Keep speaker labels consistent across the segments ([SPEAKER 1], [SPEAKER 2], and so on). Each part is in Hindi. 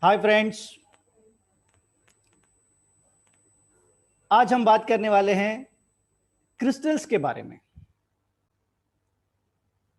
[SPEAKER 1] Hi friends. आज हम बात करने वाले हैं क्रिस्टल्स के बारे में।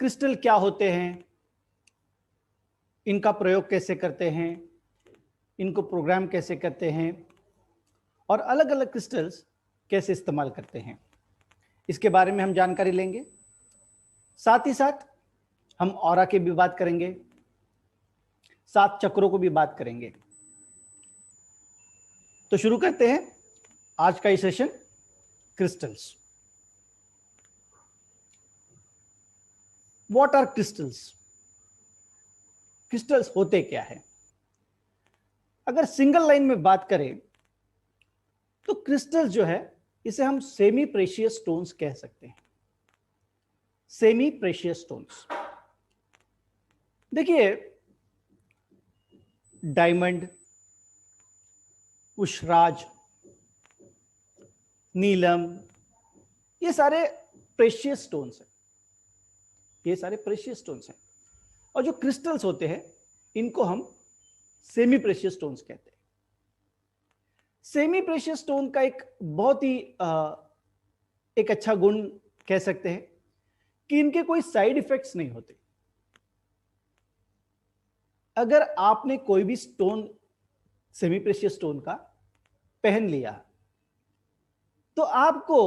[SPEAKER 1] क्रिस्टल क्या होते हैं, इनका प्रयोग कैसे करते हैं, इनको प्रोग्राम कैसे करते हैं और अलग अलग क्रिस्टल्स कैसे इस्तेमाल करते हैं, इसके बारे में हम जानकारी लेंगे। साथ ही साथ हम ऑरा की भी बात करेंगे, 7 चक्रों को भी बात करेंगे। तो शुरू करते हैं आज का ये session, crystals. What are crystals? Crystals होते क्या है? अगर सिंगल लाइन में बात करें तो क्रिस्टल्स जो है इसे हम सेमी प्रेशियस स्टोन्स कह सकते हैं। सेमी प्रेशियस स्टोन्स, देखिए, डायमंड, पुष्पराज, नीलम, ये सारे प्रेशियस स्टोन्स हैं। ये सारे प्रेशियस स्टोन्स हैं और जो क्रिस्टल्स होते हैं इनको हम सेमी प्रेशियस स्टोन्स कहते हैं। सेमी प्रेशियस स्टोन का एक बहुत ही एक अच्छा गुण कह सकते हैं कि इनके कोई साइड इफेक्ट्स नहीं होते। अगर आपने कोई भी स्टोन, सेमी प्रेशियस स्टोन का पहन लिया तो आपको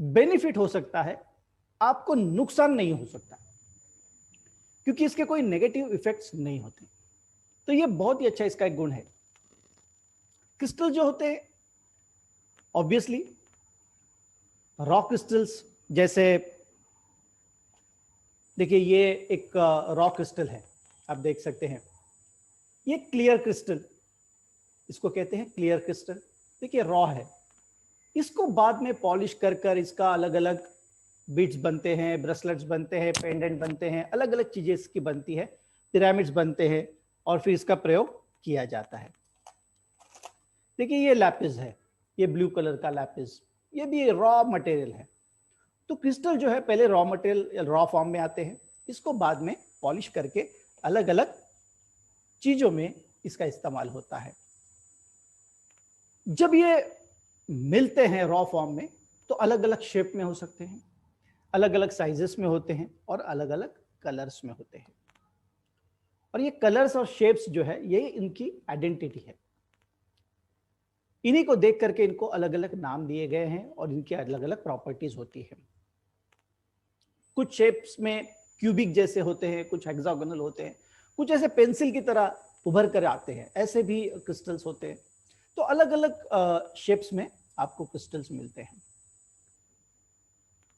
[SPEAKER 1] बेनिफिट हो सकता है, आपको नुकसान नहीं हो सकता, क्योंकि इसके कोई नेगेटिव इफेक्ट्स नहीं होते। तो ये बहुत ही अच्छा इसका एक गुण है। क्रिस्टल जो होते हैं ऑब्वियसली रॉक क्रिस्टल्स, जैसे देखिए ये एक रॉक क्रिस्टल है, आप देख सकते हैं। ये क्लियर क्रिस्टल, इसको कहते हैं क्लियर क्रिस्टल। देखिए रॉ है, इसको बाद में पॉलिश कर कर इसका अलग अलग बीड्स बनते हैं, ब्रेसलेट्स बनते हैं, पेंडेंट बनते हैं, अलग अलग चीजें इसकी बनती है, पिरामिड्स बनते हैं और फिर इसका प्रयोग किया जाता है। देखिए ये लैपिस है, ये ब्लू कलर का लैपिस, ये भी रॉ मटेरियल है। तो क्रिस्टल जो है पहले रॉ मटेरियल, रॉ फॉर्म में आते हैं, इसको बाद में पॉलिश करके अलग अलग चीजों में इसका इस्तेमाल होता है। जब ये मिलते हैं रॉ फॉर्म में तो अलग अलग शेप में हो सकते हैं, अलग अलग साइजेस में होते हैं और अलग अलग कलर्स में होते हैं। और ये कलर्स और शेप्स जो है ये इनकी आइडेंटिटी है। इन्हीं को देख करके इनको अलग अलग नाम दिए गए हैं और इनकी अलग अलग प्रॉपर्टीज होती है। कुछ शेप्स में क्यूबिक जैसे होते हैं, कुछ हेक्सागोनल होते हैं, कुछ ऐसे पेंसिल की तरह उभर कर आते हैं, ऐसे भी क्रिस्टल्स होते हैं। तो अलग अलग शेप्स में आपको क्रिस्टल्स मिलते हैं।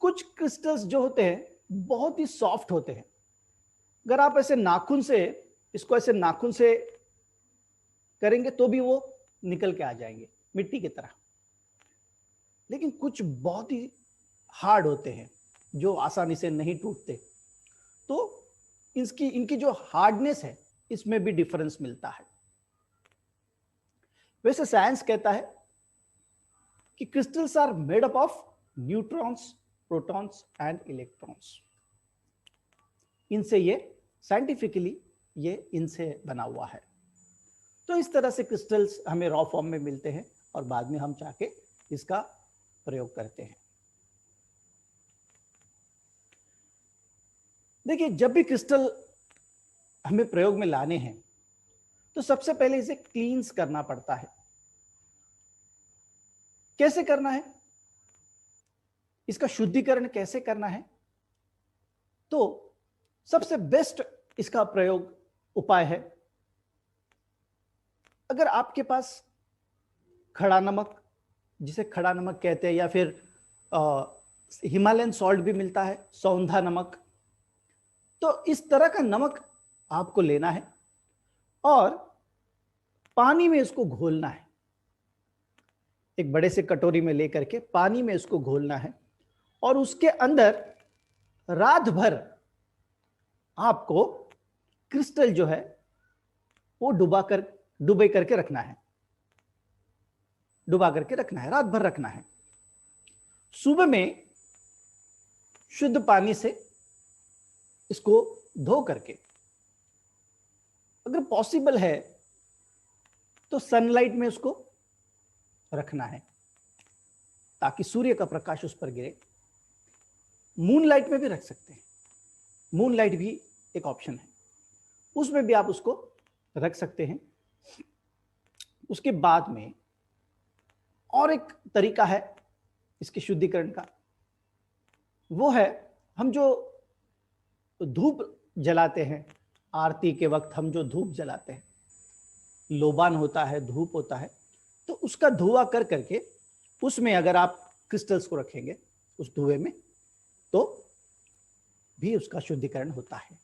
[SPEAKER 1] कुछ क्रिस्टल्स जो होते हैं बहुत ही सॉफ्ट होते हैं, अगर आप ऐसे नाखून से इसको ऐसे नाखून से करेंगे तो भी वो निकल के आ जाएंगे मिट्टी की तरह। लेकिन कुछ बहुत ही हार्ड होते हैं जो आसानी से नहीं टूटते। तो इनकी जो हार्डनेस है इसमें भी डिफरेंस मिलता है। वैसे साइंस कहता है कि crystals are made up of neutrons, protons and electrons. इनसे ये साइंटिफिकली ये इनसे बना हुआ है। तो इस तरह से क्रिस्टल्स हमें रॉ फॉर्म में मिलते हैं और बाद में हम चाहे इसका प्रयोग करते हैं। देखिए जब भी क्रिस्टल हमें प्रयोग में लाने हैं तो सबसे पहले इसे क्लींस करना पड़ता है। कैसे करना है, इसका शुद्धिकरण कैसे करना है? तो सबसे बेस्ट इसका प्रयोग उपाय है, अगर आपके पास खड़ा नमक, जिसे खड़ा नमक कहते हैं, या फिर हिमालयन सॉल्ट भी मिलता है, सौंधा नमक, तो इस तरह का नमक आपको लेना है और पानी में इसको घोलना है। एक बड़े से कटोरी में लेकर के पानी में इसको घोलना है और उसके अंदर रात भर आपको क्रिस्टल जो है वो डुबे करके रखना है, डुबा करके रखना है, रात भर रखना है। सुबह में शुद्ध पानी से इसको धो करके, अगर पॉसिबल है तो सनलाइट में उसको रखना है ताकि सूर्य का प्रकाश उस पर गिरे। मूनलाइट में भी रख सकते हैं, मूनलाइट भी एक ऑप्शन है, उसमें भी आप उसको रख सकते हैं। उसके बाद में और एक तरीका है इसके शुद्धिकरण का, वो है हम जो धूप जलाते हैं, आरती के वक्त हम जो धूप जलाते हैं, लोबान होता है, धूप होता है, तो उसका धुआं कर करके उसमें अगर आप क्रिस्टल्स को रखेंगे उस धुएं में, तो भी उसका शुद्धिकरण होता है।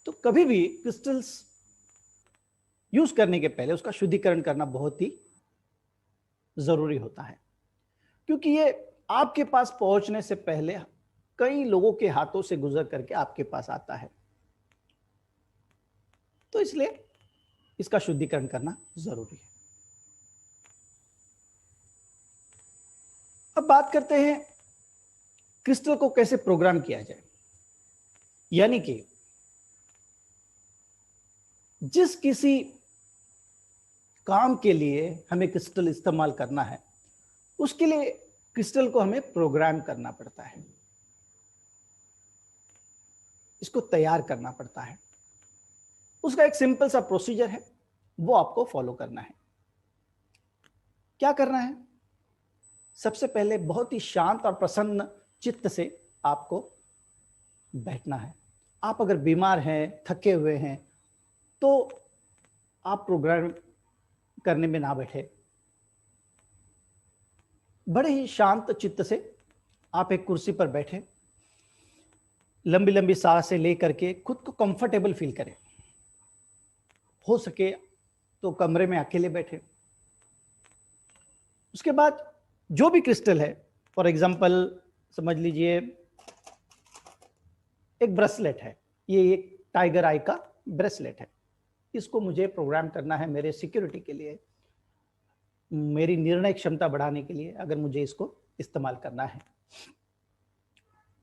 [SPEAKER 1] तो कभी भी क्रिस्टल्स यूज करने के पहले उसका शुद्धिकरण करना बहुत ही जरूरी होता है, क्योंकि ये आपके पास पहुंचने से पहले कई लोगों के हाथों से गुजर करके आपके पास आता है, तो इसलिए इसका शुद्धिकरण करना जरूरी है। अब बात करते हैं क्रिस्टल को कैसे प्रोग्राम किया जाए, यानी कि जिस किसी काम के लिए हमें क्रिस्टल इस्तेमाल करना है, उसके लिए क्रिस्टल को हमें प्रोग्राम करना पड़ता है, इसको तैयार करना पड़ता है। उसका एक सिंपल सा प्रोसीजर है, वो आपको फॉलो करना है। क्या करना है? सबसे पहले बहुत ही शांत और प्रसन्न चित्त से आपको बैठना है। आप अगर बीमार हैं, थके हुए हैं, तो आप प्रोग्राम करने में ना बैठे। बड़े ही शांत चित्त से आप एक कुर्सी पर बैठे, लंबी लंबी सांसें ले करके खुद को कंफर्टेबल फील करें। हो सके तो कमरे में अकेले बैठे। उसके बाद जो भी क्रिस्टल है, फॉर एग्जांपल समझ लीजिए एक ब्रेसलेट है, ये एक टाइगर आई का ब्रेसलेट है, इसको मुझे प्रोग्राम करना है मेरे सिक्योरिटी के लिए, मेरी निर्णय क्षमता बढ़ाने के लिए। अगर मुझे इसको इस्तेमाल करना है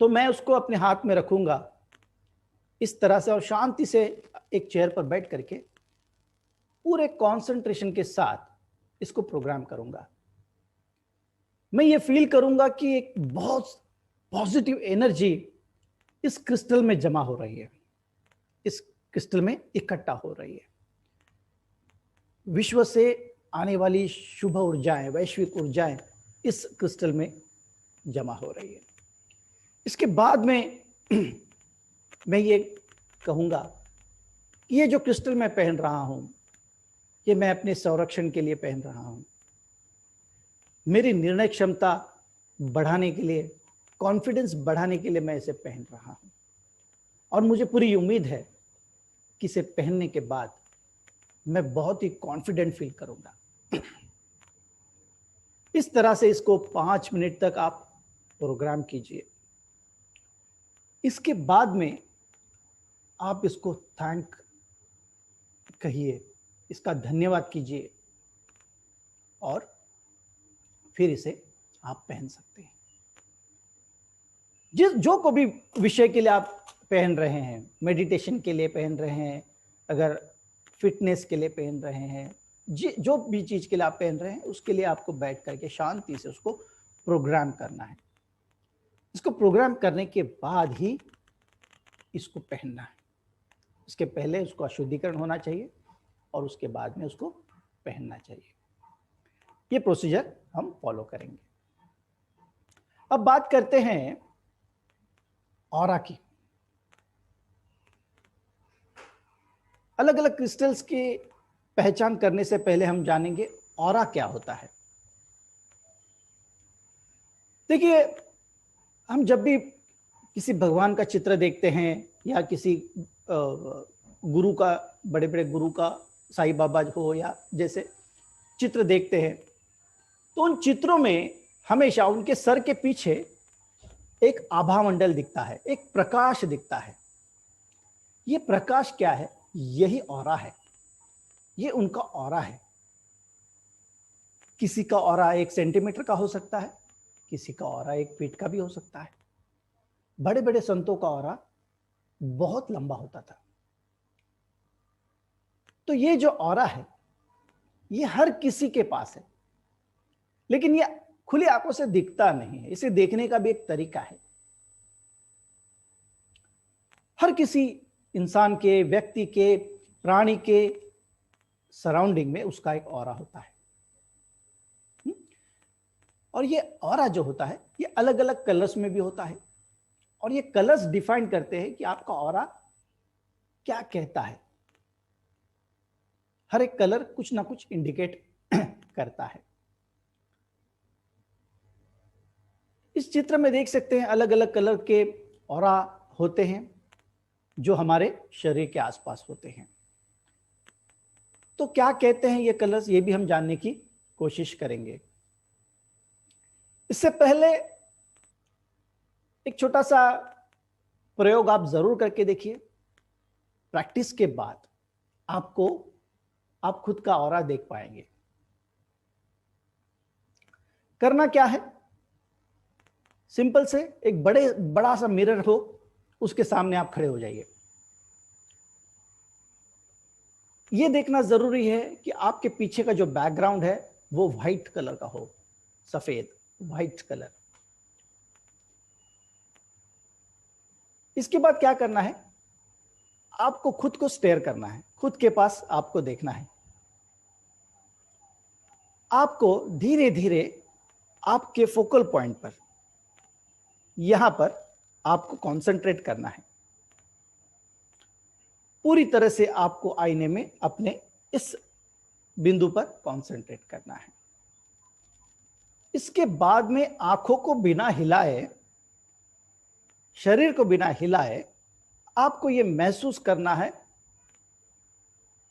[SPEAKER 1] तो मैं उसको अपने हाथ में रखूंगा इस तरह से, और शांति से एक चेयर पर बैठ करके पूरे कंसंट्रेशन के साथ इसको प्रोग्राम करूंगा। मैं ये फील करूंगा कि एक बहुत पॉजिटिव एनर्जी इस क्रिस्टल में जमा हो रही है, इस क्रिस्टल में इकट्ठा हो रही है। विश्व से आने वाली शुभ ऊर्जाएं, वैश्विक ऊर्जाएं इस क्रिस्टल में जमा हो रही है। इसके बाद में मैं ये कहूंगा कि ये जो क्रिस्टल मैं पहन रहा हूं, ये मैं अपने संरक्षण के लिए पहन रहा हूं, मेरी निर्णय क्षमता बढ़ाने के लिए, कॉन्फिडेंस बढ़ाने के लिए मैं इसे पहन रहा हूं, और मुझे पूरी उम्मीद है कि इसे पहनने के बाद मैं बहुत ही कॉन्फिडेंट फील करूंगा। इस तरह से इसको 5 मिनट तक आप प्रोग्राम कीजिए। इसके बाद में आप इसको थैंक कहिए, इसका धन्यवाद कीजिए, और फिर इसे आप पहन सकते हैं। जो को भी विषय के लिए आप पहन रहे हैं, मेडिटेशन के लिए पहन रहे हैं, अगर फिटनेस के लिए पहन रहे हैं, जो भी चीज के लिए आप पहन रहे हैं, उसके लिए आपको बैठ करके शांति से उसको प्रोग्राम करना है। इसको प्रोग्राम करने के बाद ही इसको पहनना है। इसके पहले उसका शुद्धिकरण होना चाहिए और उसके बाद में उसको पहनना चाहिए। ये प्रोसीजर हम फॉलो करेंगे। अब बात करते हैं ऑरा की। अलग अलग क्रिस्टल्स की पहचान करने से पहले हम जानेंगे ऑरा क्या होता है। देखिए, हम जब भी किसी भगवान का चित्र देखते हैं या किसी गुरु का, बड़े बड़े गुरु का, साईं बाबा हो या जैसे चित्र देखते हैं, तो उन चित्रों में हमेशा उनके सर के पीछे एक आभा मंडल दिखता है, एक प्रकाश दिखता है। ये प्रकाश क्या है? यही ऑरा है, ये उनका ऑरा है। किसी का ऑरा 1 सेंटीमीटर का हो सकता है, किसी का ऑरा 1 फीट का भी हो सकता है। बड़े बड़े संतों का ऑरा बहुत लंबा होता था। तो ये जो ऑरा है ये हर किसी के पास है, लेकिन ये खुली आंखों से दिखता नहीं है। इसे देखने का भी एक तरीका है। हर किसी इंसान के, व्यक्ति के, प्राणी के सराउंडिंग में उसका एक ऑरा होता है। और ये ऑरा जो होता है ये अलग अलग कलर्स में भी होता है, और ये कलर्स डिफाइन करते हैं कि आपका ऑरा क्या कहता है। हर एक कलर कुछ ना कुछ इंडिकेट करता है। इस चित्र में देख सकते हैं अलग अलग कलर के ऑरा होते हैं जो हमारे शरीर के आसपास होते हैं। तो क्या कहते हैं ये कलर्स, ये भी हम जानने की कोशिश करेंगे। इससे पहले एक छोटा सा प्रयोग आप जरूर करके देखिए। प्रैक्टिस के बाद आप खुद का ऑरा देख पाएंगे। करना क्या है, सिंपल से एक बड़ा सा मिरर हो, उसके सामने आप खड़े हो जाइए। यह देखना जरूरी है कि आपके पीछे का जो बैकग्राउंड है वो व्हाइट कलर का हो, सफेद व्हाइट कलर। इसके बाद क्या करना है, आपको खुद को स्टेयर करना है, खुद के पास आपको देखना है। आपको धीरे धीरे आपके फोकल पॉइंट पर, यहां पर आपको कंसंट्रेट करना है। पूरी तरह से आपको आईने में अपने इस बिंदु पर कंसंट्रेट करना है। इसके बाद में आंखों को बिना हिलाए, शरीर को बिना हिलाए आपको यह महसूस करना है,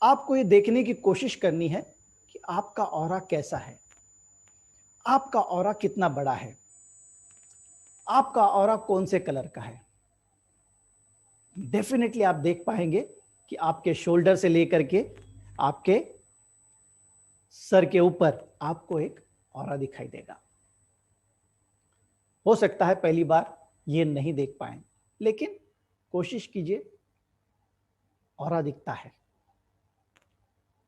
[SPEAKER 1] आपको यह देखने की कोशिश करनी है कि आपका ऑरा कैसा है, आपका ऑरा कितना बड़ा है, आपका ऑरा कौन से कलर का है। डेफिनेटली आप देख पाएंगे कि आपके शोल्डर से लेकर के आपके सर के ऊपर आपको एक ऑरा दिखाई देगा। हो सकता है पहली बार ये नहीं देख पाए, लेकिन कोशिश कीजिए, ऑरा दिखता है।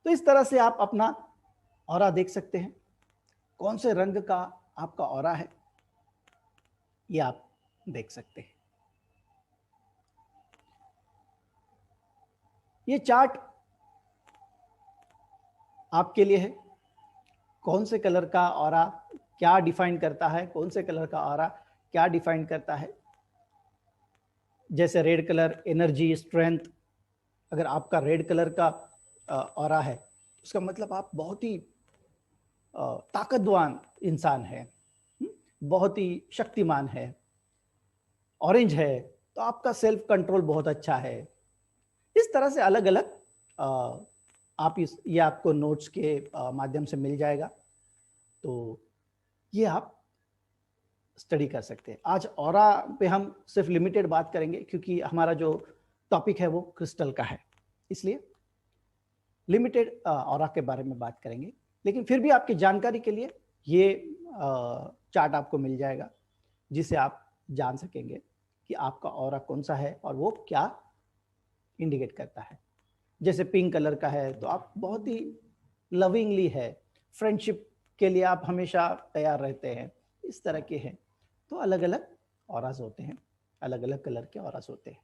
[SPEAKER 1] तो इस तरह से आप अपना ऑरा देख सकते हैं। कौन से रंग का आपका ऑरा है ये आप देख सकते हैं। ये चार्ट आपके लिए है। कौन से कलर का ऑरा क्या डिफाइन करता है, कौन से कलर का ऑरा क्या डिफाइन करता है। जैसे रेड कलर एनर्जी, स्ट्रेंथ। अगर आपका रेड कलर का ऑरा है, उसका मतलब आप बहुत ही ताकतवान इंसान है, बहुत ही शक्तिमान है। ऑरेंज है तो आपका सेल्फ कंट्रोल बहुत अच्छा है। इस तरह से अलग अलग आप ये आपको नोट्स के माध्यम से मिल जाएगा, तो ये आप स्टडी कर सकते हैं। आज ऑरा पे हम सिर्फ लिमिटेड बात करेंगे, क्योंकि हमारा जो टॉपिक है वो क्रिस्टल का है, इसलिए लिमिटेड ऑरा के बारे में बात करेंगे। लेकिन फिर भी आपकी जानकारी के लिए ये चार्ट आपको मिल जाएगा, जिसे आप जान सकेंगे कि आपका ऑरा कौन सा है और वो क्या इंडिकेट करता है। जैसे पिंक कलर का है तो आप बहुत ही लविंगली है, फ्रेंडशिप के लिए आप हमेशा तैयार रहते हैं, इस तरह के हैं। तो अलग अलग ऑरास होते हैं, अलग अलग कलर के ऑरास होते हैं।